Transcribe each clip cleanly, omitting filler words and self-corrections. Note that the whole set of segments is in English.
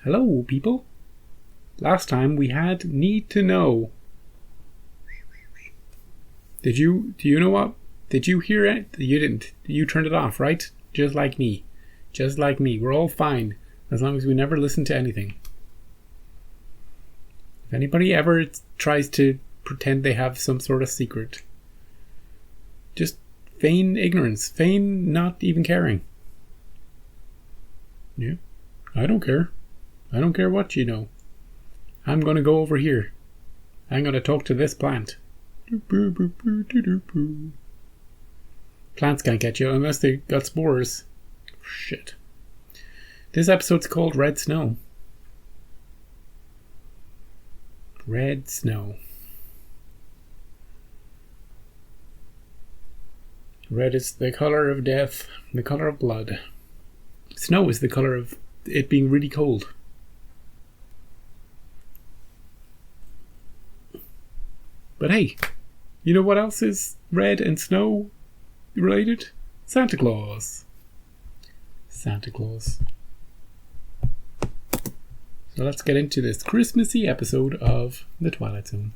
Hello, people. Last time we had Need to Know. Do you know what? Did you hear it? You didn't. You turned it off, right? Just like me. Just like me. We're all fine, as long as we never listen to anything. If anybody ever tries to pretend they have some sort of secret, just feign ignorance. Feign not even caring. Yeah. I don't care. I don't care what you know. I'm going to go over here. I'm going to talk to this plant. Plants can't get you unless they got spores. Shit. This episode's called Red Snow. Red Snow. Red is the color of death, the color of blood. Snow is the color of it being really cold. But hey, you know what else is red and snow related? Santa Claus. Santa Claus. So let's get into this Christmassy episode of The Twilight Zone.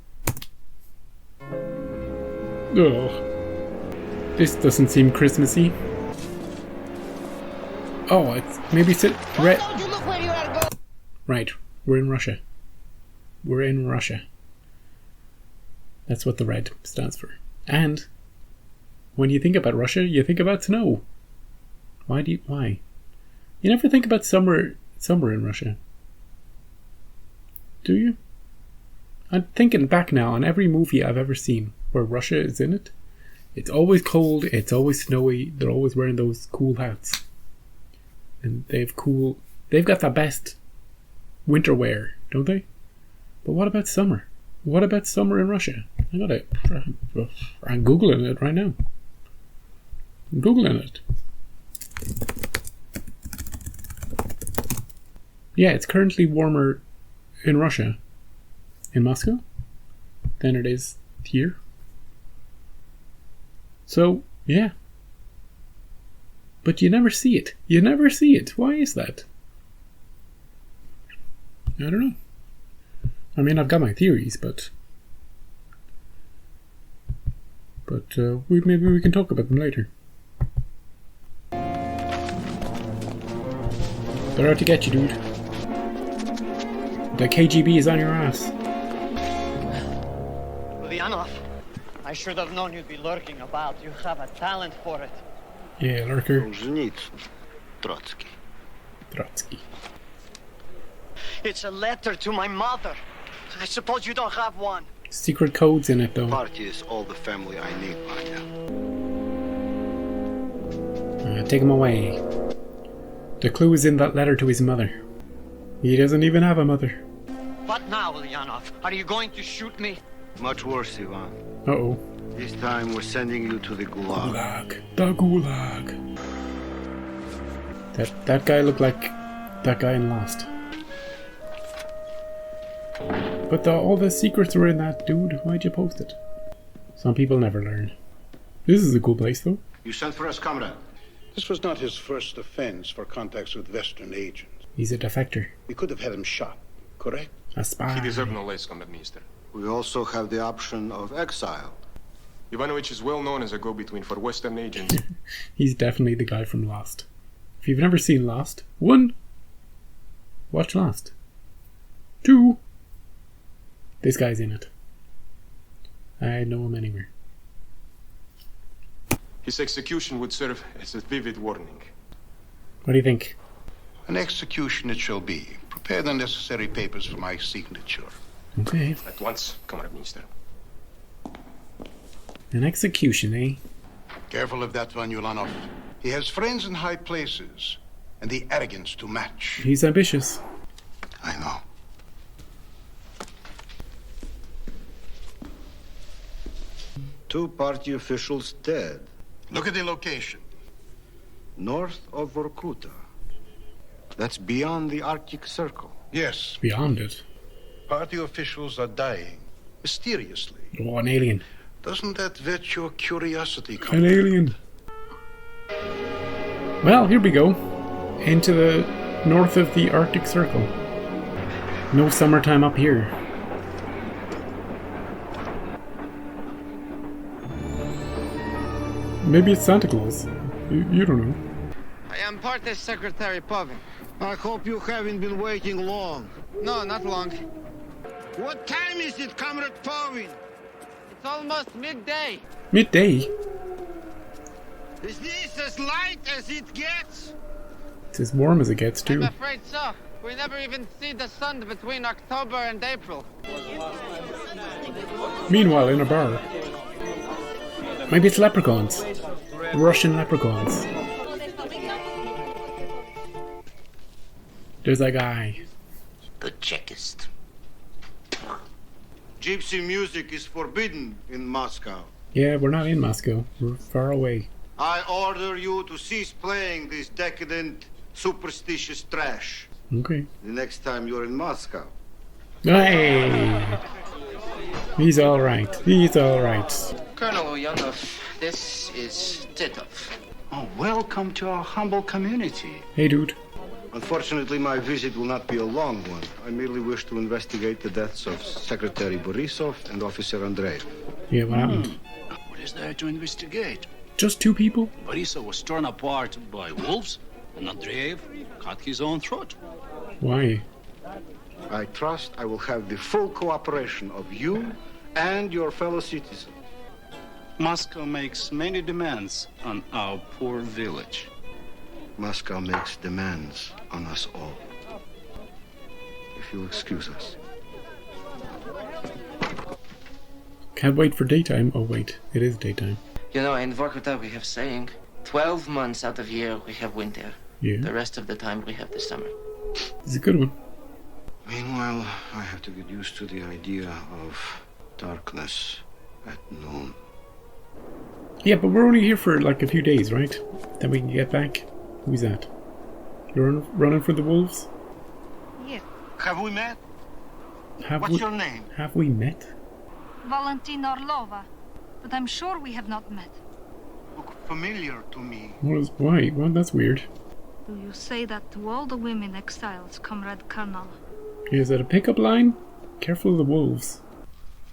Oh, this doesn't seem Christmassy. Oh, it's maybe red. Right, we're in Russia. We're in Russia. That's what the red stands for. And when you think about Russia, you think about snow. Why? You never think about summer in Russia. Do you? I'm thinking back now on every movie I've ever seen where Russia is in it. It's always cold, it's always snowy, they're always wearing those cool hats. And they've got the best winter wear, don't they? But what about summer? What about summer in Russia? I'm Googling it right now. I'm Googling it. Yeah, it's currently warmer in Russia, in Moscow, than it is here. So, yeah. But you never see it. You never see it. Why is that? I don't know. I mean, I've got my theories, but maybe we can talk about them later. They're out to get you, dude. The KGB is on your ass. Ulyanov, I should have known you'd be lurking about. You have a talent for it. Yeah, lurker. Trotsky. It's a letter to my mother. I suppose you don't have one. Secret codes in it, though. Party is all the family I need, Vanya. Take him away. The clue is in that letter to his mother. He doesn't even have a mother. What now, Ulyanov? Are you going to shoot me? Much worse, Ivan. Uh-oh. This time we're sending you to the Gulag. The Gulag. That guy looked like that guy in Lost. But all the secrets were in that, dude. Why'd you post it? Some people never learn. This is a cool place, though. You sent for us, comrade? This was not his first offense for contacts with Western agents. He's a defector. We could have had him shot, correct? A spy. He deserved no less, Comrade Minister. We also have the option of exile. Ivanovich is well known as a go-between for Western agents. He's definitely the guy from Lost. If you've never seen Lost, 1, watch Lost. 2, this guy's in it. I know him anywhere. His execution would serve as a vivid warning. What do you think? An execution it shall be. Prepare the necessary papers for my signature. Okay. At once, Comrade Minister. An execution, eh? Careful of that one, Ulanov. He has friends in high places, and the arrogance to match. He's ambitious. I know. Two party officials dead. Look at the location. North of Vorkuta. That's beyond the Arctic Circle. Yes, Beyond it. party officials are dying. Mysteriously. Oh, an alien. Doesn't that vet your curiosity, An comrade? alien. Well, here we go. Into the north of the Arctic Circle. No summertime up here. Maybe it's Santa Claus. You don't know. I am Party Secretary Povin. I hope you haven't been waiting long. No, not long. What time is it, Comrade Povin? It's almost midday. Midday? Is this as light as it gets? It's as warm as it gets I'm too. afraid so. We never even see the sun between October and April. Meanwhile, in a bar. Maybe it's leprechauns. Russian leprechauns. There's that guy. The Czechist. Gypsy music is forbidden in Moscow. Yeah, we're not in Moscow. We're far away. I order you to cease playing this decadent, superstitious trash Okay. the next time you're in Moscow. Hey! He's alright. He's alright. Colonel Ulyanov, this is Titov. Oh, welcome to our humble community. Hey, dude. Unfortunately, my visit will not be a long one. I merely wish to investigate the deaths of Secretary Borisov and Officer Andreev. Yeah, what happened? What is there to investigate? Just two people? Borisov was torn apart by wolves, and Andreev cut his own throat. Why? I trust I will have the full cooperation of you and your fellow citizens. Moscow makes many demands on our poor village. Moscow makes demands on us all. If you'll excuse us. Can't wait for daytime. Oh, wait. It is daytime. You know, in Vorkuta we have saying, 12 months out of year we have winter. Yeah. The rest of the time we have the summer. It's a good one. Meanwhile, I have to get used to the idea of darkness at noon. Yeah, but we're only here for like a few days, right? Then we can get back. Who's that? You're running for the wolves? Yes, Have we met? Have What's we, your name? Have we met? Valentina Orlova. But I'm sure we have not met. Look familiar to me. Why? Well, that's weird. Do you say that to all the women exiles, Comrade Colonel? Is that a pickup line? Careful of the wolves.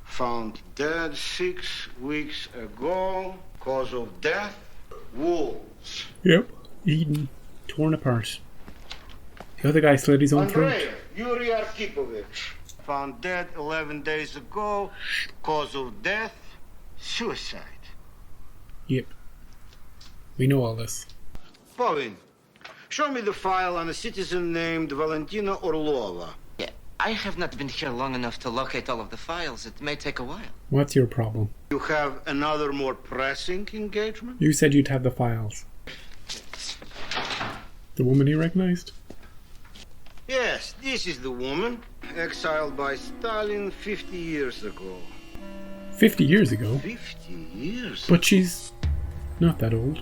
Found dead 6 weeks ago. Cause of death? Wolves. Yep. Eaten. Torn apart. The other guy slit his own throat. Andrei, Yuri Arkipovich. Found dead 11 days ago. Cause of death? Suicide. Yep. We know all this. Povin, show me the file on a citizen named Valentina Orlova. Yeah, I have not been here long enough to locate all of the files. It may take a while. What's your problem? You have another more pressing engagement? You said you'd have the files. The woman he recognized? Yes, this is the woman. Exiled by Stalin 50 years ago. 50 years ago? 50 years? But she's not that old.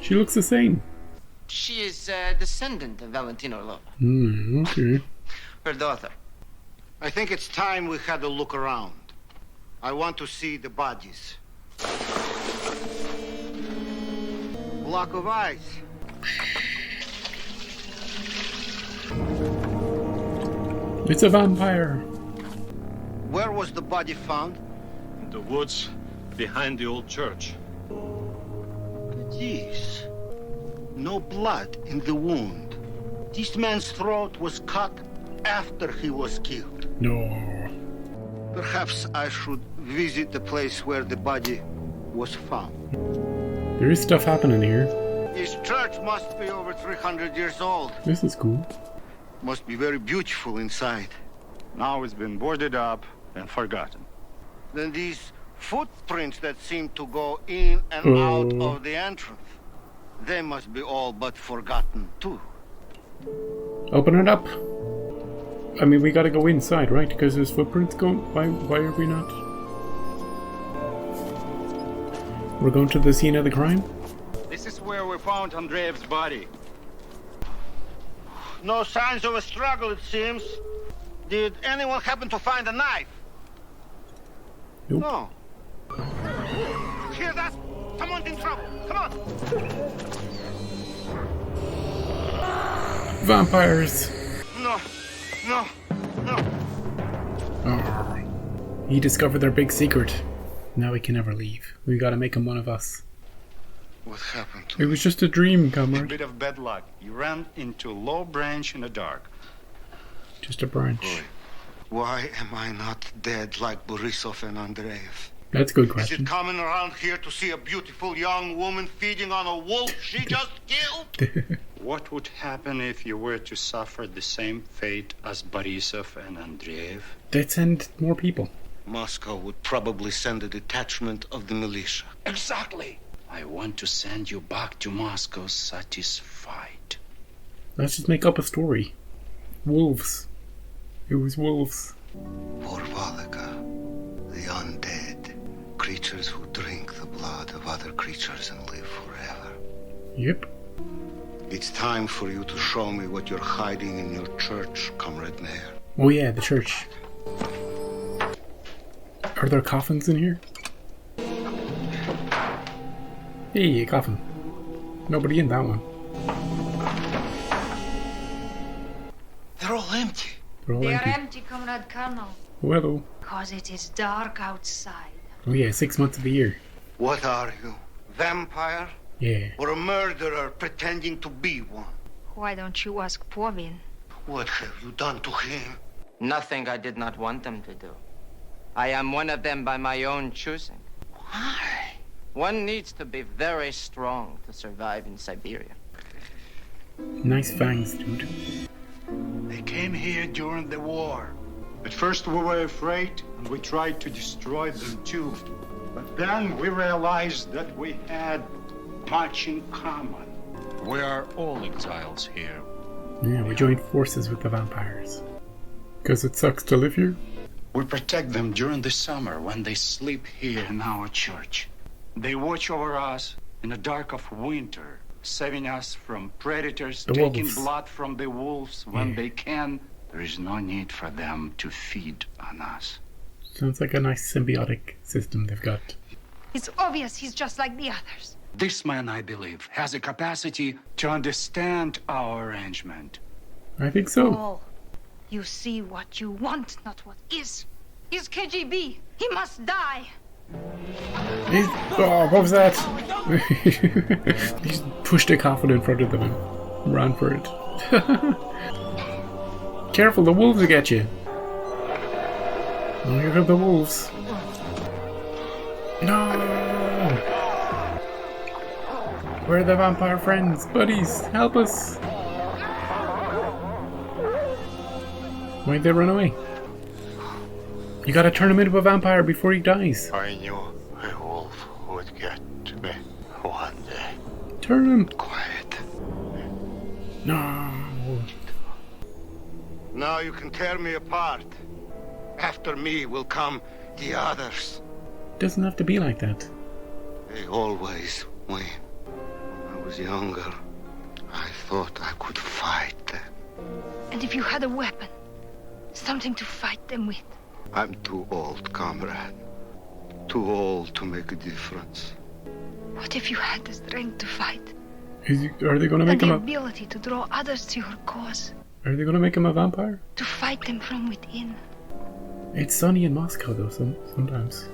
She looks the same. She is a descendant of Valentina Orlova. Okay. Her daughter. I think it's time we had a look around. I want to see the bodies. Block of ice. It's a vampire. Where was the body found? In the woods behind the old church. Jeez. No blood in the wound. This man's throat was cut after he was killed. No. Perhaps I should visit the place where the body was found. There is stuff happening here. This church must be over 300 years old. This is cool. Must be very beautiful inside. Now it's been boarded up and forgotten. Then these footprints that seem to go in and out of the entrance, they must be all but forgotten too. Open it up. I mean, we gotta go inside, right? Because there's footprints going. Why are we not? We're going to the scene of the crime? This is where we found Andreev's body. No signs of a struggle, it seems. Did anyone happen to find a knife? Nope. No. Hear that? Someone's in trouble. Come on. Vampires. No. No. No. He discovered their big secret. Now he can never leave. We gotta make him one of us. What happened to It was just a dream, A comrade. bit of bad luck. You ran into a low branch in the dark. Just a branch. Boy, why am I not dead like Borisov and Andreev? That's a good Is question. it common around here to see a beautiful young woman feeding on a wolf she just killed? What would happen if you were to suffer the same fate as Borisov and Andreev? They'd send more people. Moscow would probably send a detachment of the militia. Exactly. I want to send you back to Moscow satisfied. Let's just make up a story. Wolves. It was wolves. Poor Volga, the undead, creatures who drink the blood of other creatures and live forever. Yep. It's time for you to show me what you're hiding in your church, Comrade Mayor. Oh yeah, the church. Are there coffins in here? Hey, a coffin. Nobody in that one. They're all empty. They're all They are empty. empty, Comrade Colonel, Oh, hello. because it is dark outside. Oh yeah, 6 months of the year. What are you? Vampire? Yeah. Or a murderer pretending to be one? Why don't you ask Povin? What have you done to him? Nothing I did not want them to do. I am one of them by my own choosing. Why? One needs to be very strong to survive in Siberia. Nice fangs, dude. They came here during the war. At first we were afraid and we tried to destroy them too. But then we realized that we had much in common. We are all exiles here. Yeah, we joined forces with the vampires. Because it sucks to live here? We protect them during the summer when they sleep here in our church. They watch over us in the dark of winter, saving us from predators, The taking wolves. blood from the wolves when they can. There is no need for them to feed on us. Sounds like a nice symbiotic system they've got. It's obvious he's just like the others. This man, I believe, has a capacity to understand our arrangement. I think so. Oh, you see what you want, not what is. He's KGB. He must die. Oh, what was that? He just pushed a coffin in front of them and ran for it. Careful, the wolves will get you. Oh, here come the wolves. No! Where are the vampire friends? Buddies, help us! Why'd they run away? You gotta turn him into a vampire before he dies. I knew a wolf would get to me one day. Turn him! Quiet. No! Now you can tear me apart. After me will come the others. Doesn't have to be like that. They always win. When I was younger, I thought I could fight them. And if you had a weapon, something to fight them with. I'm too old, comrade. Too old to make a difference. What if you had the strength to fight? Are they gonna make And him the a... ability to draw others to your cause? Are they gonna make him a vampire? To fight them from within? It's sunny in Moscow though, sometimes.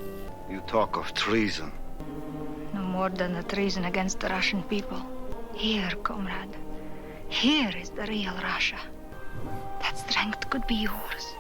You talk of treason. No more than a treason against the Russian people. Here, comrade. Here is the real Russia. That strength could be yours.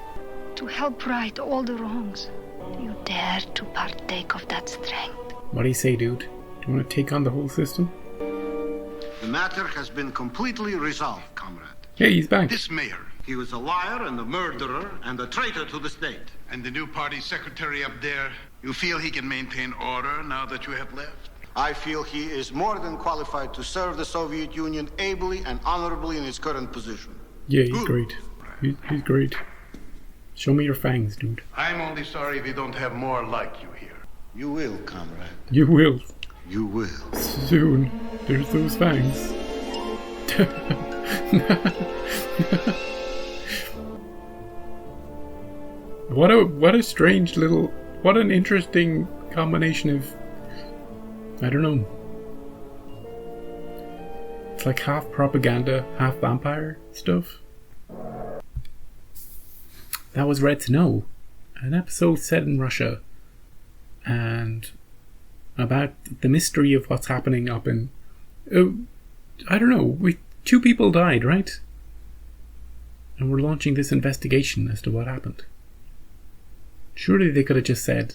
To help right all the wrongs. Do you dare to partake of that strength? What do you say, dude? Do you want to take on the whole system? The matter has been completely resolved, comrade. Hey, he's back. This mayor He was a liar and a murderer and a traitor to the state. and the new party secretary up there, you feel he can maintain order now that you have left? I feel he is more than qualified to serve the Soviet Union ably and honorably in his current position. Yeah, he's great. He's great. Show me your fangs, dude. I'm only sorry we don't have more like you here. You will, comrade. You will. You will. Soon. There's those fangs. What a strange little... What an interesting combination of... I don't know. It's like half propaganda, half vampire stuff. That was Red Snow. an episode set in Russia and about the mystery of what's happening up in... I don't know, 2 people died, right? And we're launching this investigation as to what happened. Surely they could have just said,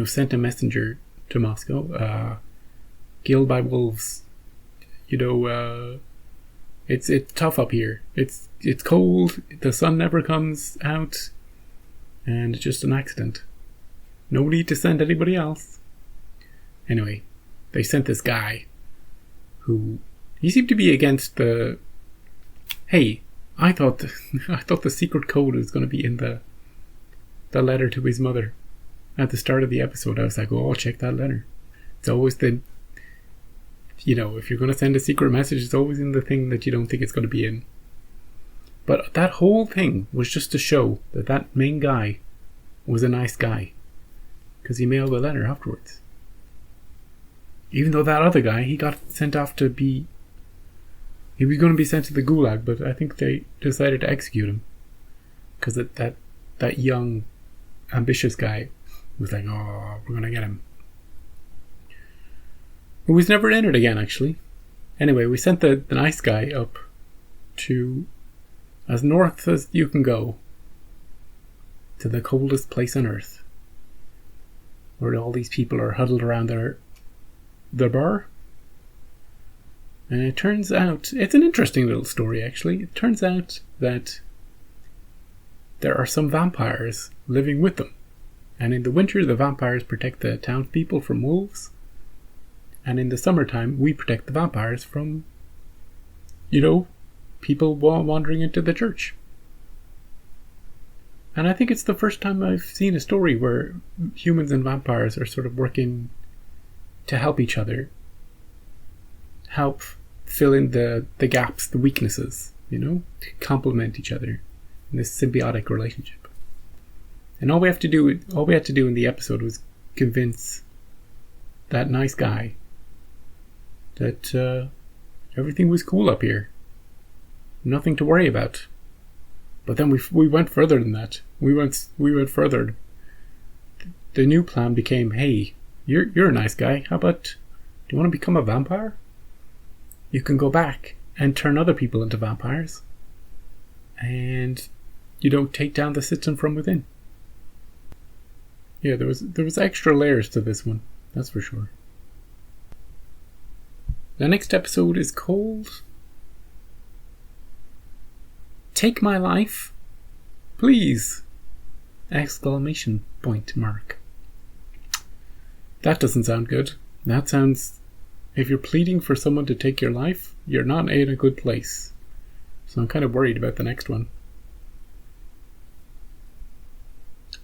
sent a messenger to Moscow, killed by wolves. It's tough up here. It's cold, the sun never comes out, and it's just an accident. No need to send anybody else. Anyway, they sent this guy who... He seemed to be against the... Hey, I thought the secret code was going to be in the letter to his mother. At the start of the episode, I was like, oh, check that letter. It's always the... if you're going to send a secret message, it's always in the thing that you don't think it's going to be in. But that whole thing was just to show that main guy was a nice guy. Because he mailed a letter afterwards. Even though that other guy, he got sent off to be... He was going to be sent to the gulag, but I think they decided to execute him. Because that young, ambitious guy was like, oh, we're going to get him. Who was never in it again, actually. Anyway, we sent the nice guy up to as north as you can go, to the coldest place on Earth, where all these people are huddled around their bar. And it turns out, it's an interesting little story actually. It turns out that there are some vampires living with them. And in the winter, the vampires protect the townspeople from wolves. And in the summertime, we protect the vampires from, people wandering into the church. And I think it's the first time I've seen a story where humans and vampires are sort of working to help each other. Help fill in the gaps, the weaknesses, to complement each other in this symbiotic relationship. And all we had to do in the episode was convince that nice guy that everything was cool up here. Nothing to worry about. But then we went further than that. We went further. The new plan became, hey, you're a nice guy. How about, do you want to become a vampire? You can go back and turn other people into vampires. And take down the system from within. Yeah, there was extra layers to this one, that's for sure. The next episode is called Take My Life, Please! ! That doesn't sound good. That sounds... If you're pleading for someone to take your life, you're not in a good place. So I'm kind of worried about the next one.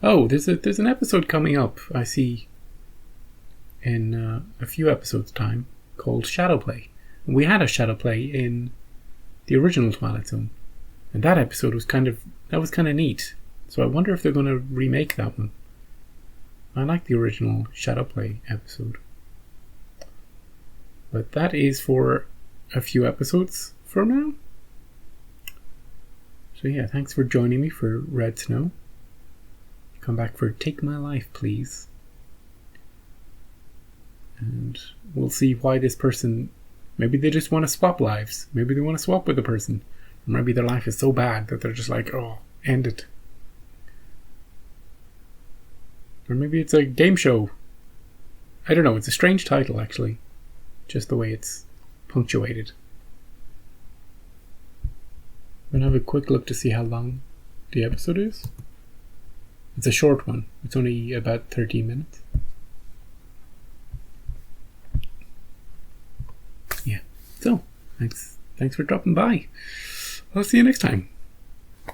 Oh, there's an episode coming up, I see, in a few episodes' time, called Shadowplay. And we had a Shadowplay in the original Twilight Zone. And that episode was kind of neat. So I wonder if they're going to remake that one. I like the original Shadowplay episode. But that is for a few episodes from now. So yeah, thanks for joining me for Red Snow. Come back for Take My Life, Please. And we'll see why this person... Maybe they just want to swap lives. Maybe they want to swap with a person. Or maybe their life is so bad that they're just like, oh, end it. Or maybe it's a game show. I don't know, it's a strange title actually. Just the way it's punctuated. I'm going to have a quick look to see how long the episode is. It's a short one. It's only about 13 minutes. Yeah. So, thanks for dropping by. I'll see you next time.